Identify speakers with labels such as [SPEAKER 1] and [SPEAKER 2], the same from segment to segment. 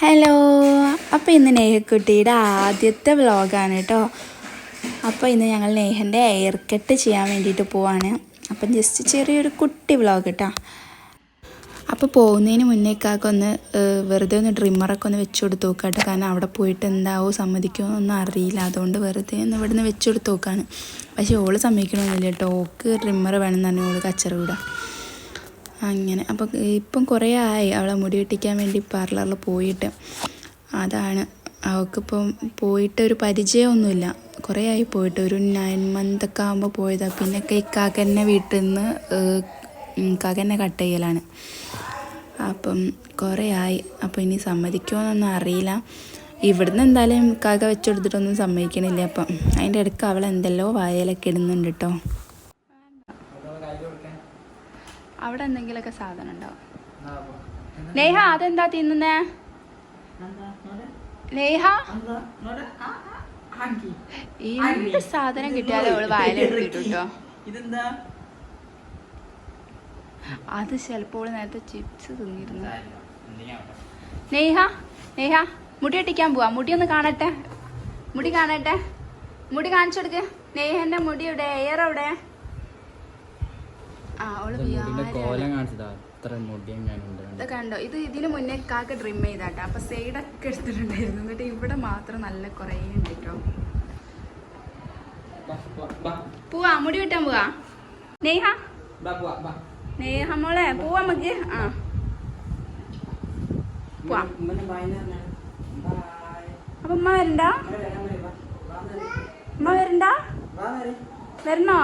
[SPEAKER 1] Hello, അപ്പോൾ ഇന്ന് നേഹക്കുട്ടിയുടെ ആദ്യത്തെ വ്ളോഗാണ് കേട്ടോ. അപ്പോൾ ഇന്ന് ഞങ്ങൾ നേഹൻ്റെ ഹെയർ കട്ട് ചെയ്യാൻ വേണ്ടിയിട്ട് പോവാണ്. അപ്പം ജസ്റ്റ് ചെറിയൊരു കുട്ടി വ്ളോഗ് കേട്ടോ. അപ്പോൾ പോകുന്നതിന് മുന്നേക്കാക്കെ ഒന്ന് വെറുതെ ഒന്ന് ട്രിമ്മറൊക്കെ ഒന്ന് വെച്ച് കൊടുത്ത് നോക്കാം കേട്ടോ. കാരണം അവിടെ പോയിട്ട് എന്താവോ സമ്മതിക്കുമോ ഒന്നും അറിയില്ല. അതുകൊണ്ട് വെറുതെ ഒന്ന് ഇവിടെ നിന്ന് വെച്ച് കൊടുത്ത് നോക്കാണ്. പക്ഷേ ഓള് സമ്മതിക്കണമെന്നില്ല കേട്ടോ. ഓക്ക് ട്രിമ്മർ വേണമെന്ന് പറഞ്ഞാൽ ഓള് കച്ചറ വിടാം അങ്ങനെ. അപ്പോൾ ഇപ്പം കുറേ ആയി അവളെ മുടി വെട്ടിക്കാൻ വേണ്ടി പാർലറിൽ പോയിട്ട്. അതാണ് അവൾക്കിപ്പം പോയിട്ട് ഒരു പരിചയമൊന്നുമില്ല. കുറേ ആയി പോയിട്ട്, ഒരു 9 month ഒക്കെ ആകുമ്പോൾ പോയതാണ്. പിന്നെ ഇക്കാക്കന്നെ വീട്ടിൽ നിന്ന് ഇക്കാക്കന്നെ കട്ട് ചെയ്യലാണ്. അപ്പം കുറേ ആയി. അപ്പോൾ ഇനി സമ്മതിക്കുമോയെന്നൊന്നും അറിയില്ല. ഇവിടുന്ന് എന്തായാലും ഇക്കാക്ക വെച്ചെടുത്തിട്ടൊന്നും സമ്മതിക്കണില്ല. അപ്പം അതിൻ്റെ ഇടയ്ക്ക് അവൾ എന്തെല്ലോ വായലൊക്കെ ഇടുന്നുണ്ട് കേട്ടോ. അവിടെ എന്തെങ്കിലുമൊക്കെ സാധനം ഉണ്ടാവും. നേഹ, അതെന്താ തിന്നുന്നേ? നേഹ, എന്ത് സാധനം കിട്ടിയാലും അവള് വായിലെടുത്തിട്ടു കേട്ടോ. അത് ചിലപ്പോൾ നേരത്തെ ചിപ്സ് തിന്നിരുന്നു. നേഹ, നേഹ, മുടി വെട്ടിക്കാൻ പോവാ. മുടി ഒന്ന് കാണട്ടെ, മുടി കാണട്ടെ, മുടി കാണിച്ചു കൊടുക്ക്. നേഹന്റെ മുടി എവിടെ? എയർ എവിടെ? കണ്ടോ, ഇത് ഇതിന് മുന്നേ കാക്ക ഡ്രിം ചെയ്താട്ടോ. അപ്പൊ സൈഡൊക്കെ എടുത്തിട്ടുണ്ടായിരുന്നു. എന്നിട്ട് ഇവിടെ മാത്രം നല്ല കുറേ ഉണ്ട് കേട്ടോ. പോവാ, മുടി വെട്ടാൻ പോവാ. നേഹ, നേഹ മോളെ പോവാ നമുക്ക്. ആ പോവാ. അപ്പൊ ഉമ്മ വരണ്ട? ഉമ്മ വരണ്ട? വരണോ?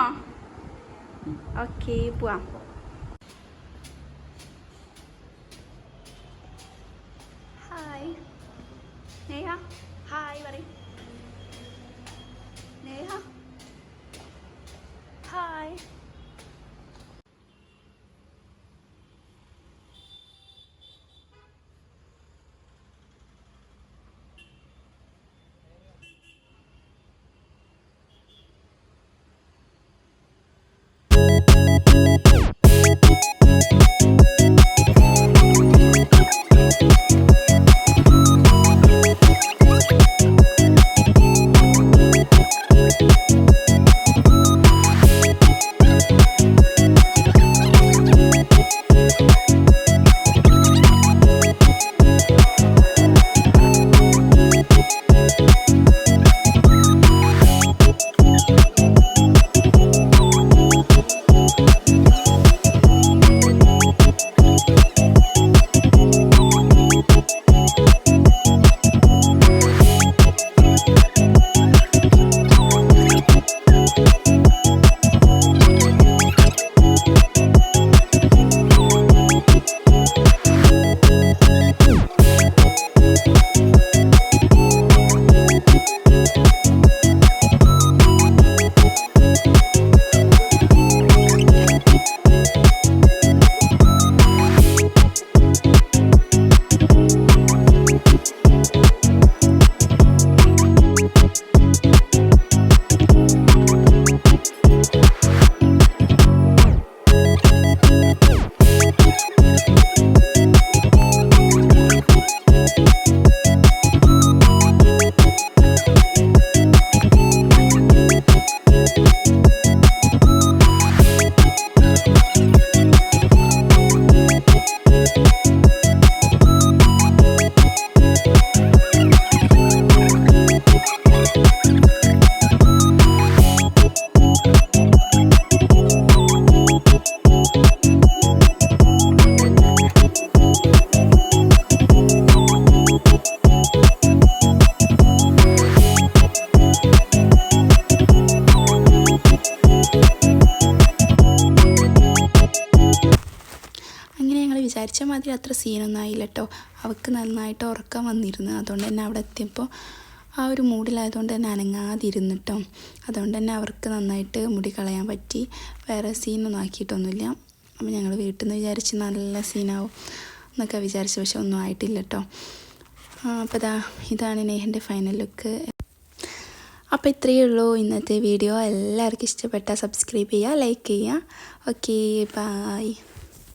[SPEAKER 1] ഓക്കെ, പോവാം. ഹായ് നേഹ, ഹായ് പറയ്. നേഹ, ഹായ്. വിചാരിച്ച മാതിരി അത്ര സീനൊന്നും ആയില്ല കേട്ടോ. അവൾക്ക് നന്നായിട്ട് ഉറക്കം വന്നിരുന്നു. അതുകൊണ്ട് തന്നെ അവിടെ എത്തിയപ്പോൾ ആ ഒരു മൂഡിലായതുകൊണ്ട് തന്നെ അനങ്ങാതിരുന്നിട്ടോ. അതുകൊണ്ട് തന്നെ അവർക്ക് നന്നായിട്ട് മുടി കളയാൻ പറ്റി. വേറെ സീനൊന്നും ആക്കിയിട്ടൊന്നുമില്ല. അപ്പോൾ ഞങ്ങൾ വീട്ടിൽ നിന്ന് വിചാരിച്ച് നല്ല സീനാവും എന്നൊക്കെ വിചാരിച്ചു. പക്ഷെ ഒന്നും ആയിട്ടില്ല കേട്ടോ. അപ്പോൾ ഇതാണ് നേഹൻ്റെ ഫൈനൽ ലുക്ക്. അപ്പോൾ ഇത്രയേ ഉള്ളൂ ഇന്നത്തെ വീഡിയോ. എല്ലാവർക്കും ഇഷ്ടപ്പെട്ടാൽ സബ്സ്ക്രൈബ് ചെയ്യുക, ലൈക്ക് ചെയ്യുക. Okay, by.